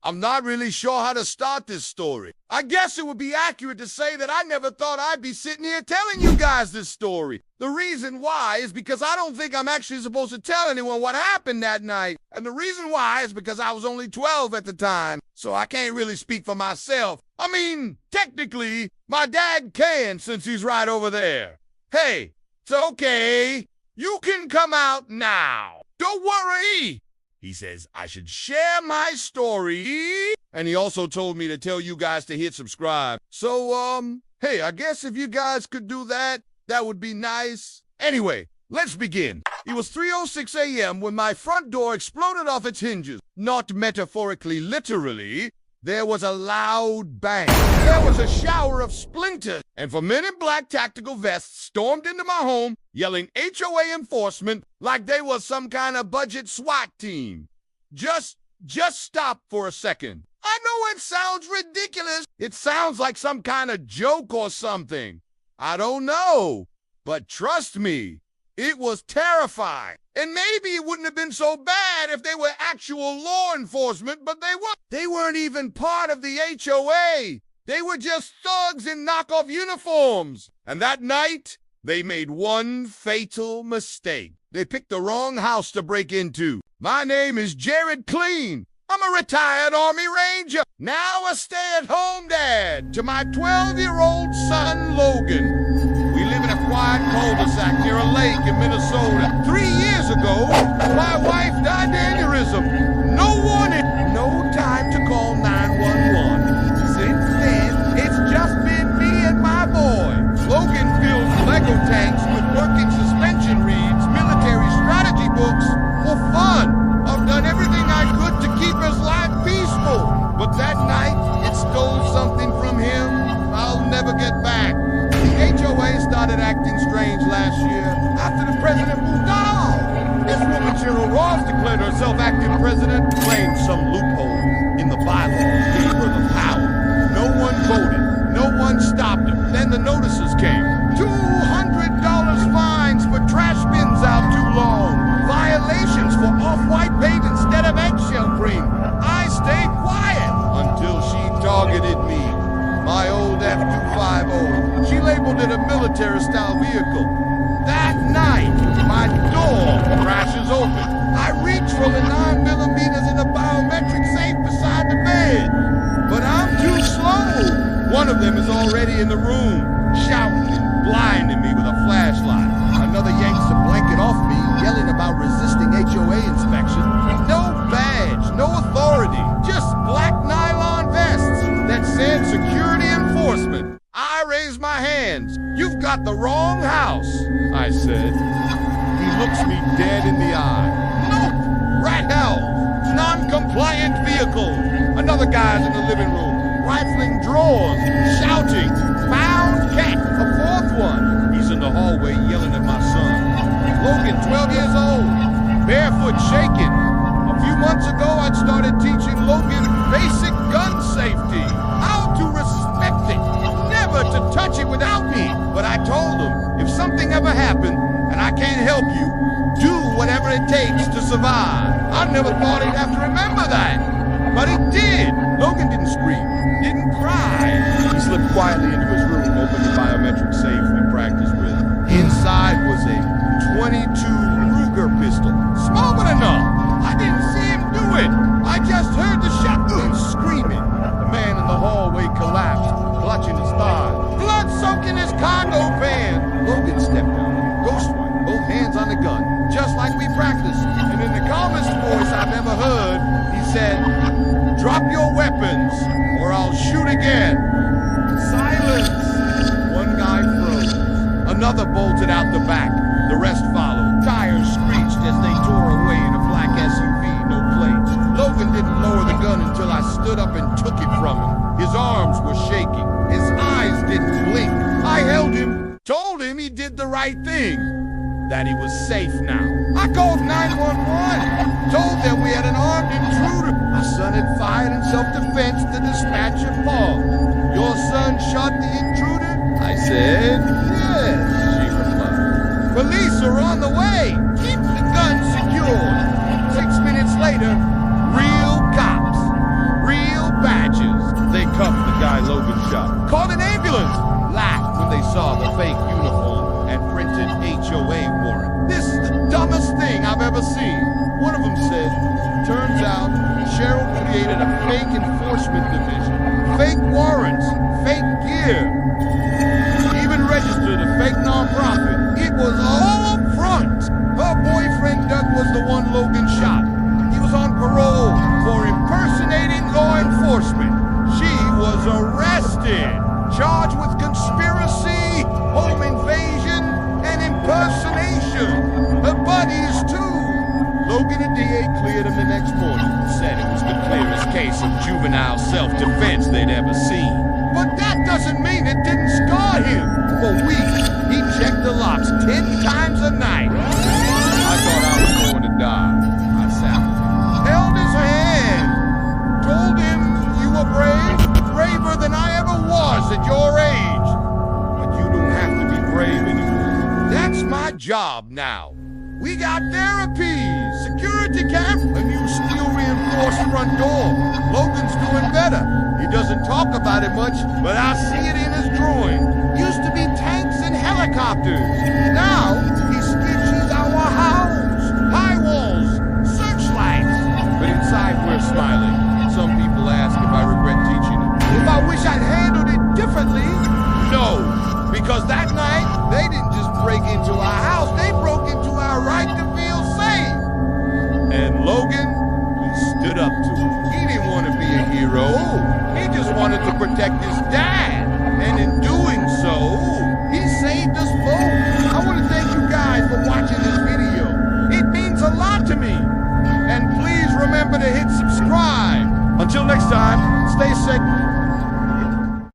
I'm not really sure how to start this story. I guess it would be accurate to say that I never thought I'd be sitting here telling you guys this story. The reason why is because I don't think I'm actually supposed to tell anyone what happened that night. And the reason why is because I was only 12 at the time, so I can't really speak for myself. I mean, technically, my dad can, since he's right over there. Hey, it's okay. You can come out now. Don't worry. He says I should share my story. And he also told me to tell you guys to hit subscribe. So, hey, I guess if you guys could do that, that would be nice. Anyway, let's begin. It was 3:06 a.m. when my front door exploded off its hinges. Not metaphorically, literally. There was a loud bang. There was a shower of splinters. And 4 men in black tactical vests stormed into my home, yelling HOA enforcement like they was some kind of budget SWAT team. Just stop for a second. I know it sounds ridiculous. It sounds like some kind of joke or something. I don't know. But trust me, it was terrifying. And maybe it wouldn't have been so bad if they were actual law enforcement, but they weren't. They weren't even part of the HOA. They were just thugs in knockoff uniforms. And that night, they made one fatal mistake. They picked the wrong house to break into. My name is Jared Clean. I'm a retired Army Ranger, now a stay-at-home dad to my 12-year-old son, Logan. We live in a quiet cul-de-sac near a lake in Minnesota. 3 years ago, my wife died of aneurysm. No warning, no time to call 911. Since then, it's just been me and my boy. Logan builds Lego tanks with working suspension reeds, military strategy books for fun. I've done everything I could to keep his life peaceful. But that night, it stole something from him I'll never get back. The HOA started acting strange last year after the president moved on. This woman, Cheryl Ross, declared herself acting president, claimed some loophole in the bylaws gave her the power. No one voted. No one stopped him. Then the notices came. $200 fines for trash bins out too long. Violations for off-white paint instead of eggshell cream. I stayed quiet until she targeted me. My old F-250. She labeled it a military-style vehicle. That night, my door crashes open. I reach for the 9mm in a biometric safe beside the bed. But I'm too slow. One of them is already in the room, shouting and blinding me with a flashlight. Another yanks the blanket off me, yelling about resisting HOA inspection. No badge, no authority, just black nylon vests that said security enforcement. I raised my hands. You've got the wrong house, I said. He looks me dead in the eye. Nope, rat hell, non-compliant vehicle. Another guy's in the living room, rifling drawers, shouting, found cat, a fourth one. He's in the hallway yelling at my son. Logan, 12 years old, barefoot shaking. A few months ago, I'd started teaching Logan basic gun safety, how to respect it, never to touch it without me. But I told him, if something ever happened and I can't help you, do whatever it takes to survive. I never thought he'd have to remember that. But he did. Logan didn't scream, didn't cry. He slipped quietly into his room, opened the biometric safe we practiced with. Inside was a .22 Ruger pistol. Small but enough. I didn't see him do it. I just heard the shotgun screaming. The man in the hallway collapsed, clutching his thigh. Blood soaking his cargo van. Logan stepped out, ghost one, both hands on the gun, just like we practiced. And in the calmest voice I've ever heard, he said, "Drop your weapons, or I'll shoot again." Silence. One guy froze. Another bolted out the back. The rest followed. Tires screeched as they tore away in a black SUV, no plates. Logan didn't lower the gun until I stood up and took it from him. His arms were shaking. His eyes didn't blink. I held him, told him he did the right thing, that he was safe now. I called 911, told them we had an armed intruder. My son had fired in self-defense. The dispatcher paused. "Your son shot the intruder?" I said, "Yes," she replied. "Police are on the way. Keep the gun secured." 6 minutes later, real cops. Real shop, called an ambulance, laughed when they saw the fake uniform and printed HOA warrant. This is the dumbest thing I've ever seen. One of them said, turns out Cheryl created a fake enforcement division, fake warrants, fake gear, even registered a fake nonprofit. It was all a front. Her boyfriend Doug was the one Logan shot. He was on parole for impersonating law enforcement. She was arrested, charged with conspiracy, home invasion, and impersonation. Her buddies, too. Logan and DA cleared him the next morning. Said it was the clearest case of juvenile self-defense they'd ever seen. But that doesn't mean it didn't scar him. For weeks, he checked the locks 10 times a night. I thought I was going to die. I sounded him. Held his hand. Told him you were brave, braver than I ever was at your age. But you don't have to be brave anymore. That's my job now. We got therapy, security camera, a new steel-reinforced front door. Logan's doing better. He doesn't talk about it much, but I see it in his drawing. Used to be tanks and helicopters. Now, he sketches our house, high walls, searchlights. But inside we're smiling. Some people ask if I regret teaching it. If I wish I'd handled it differently? No, because that night, they didn't just break into our house, they broke into our right to feel safe. And Logan, he stood up to it. He didn't want to be a hero. He just wanted to protect his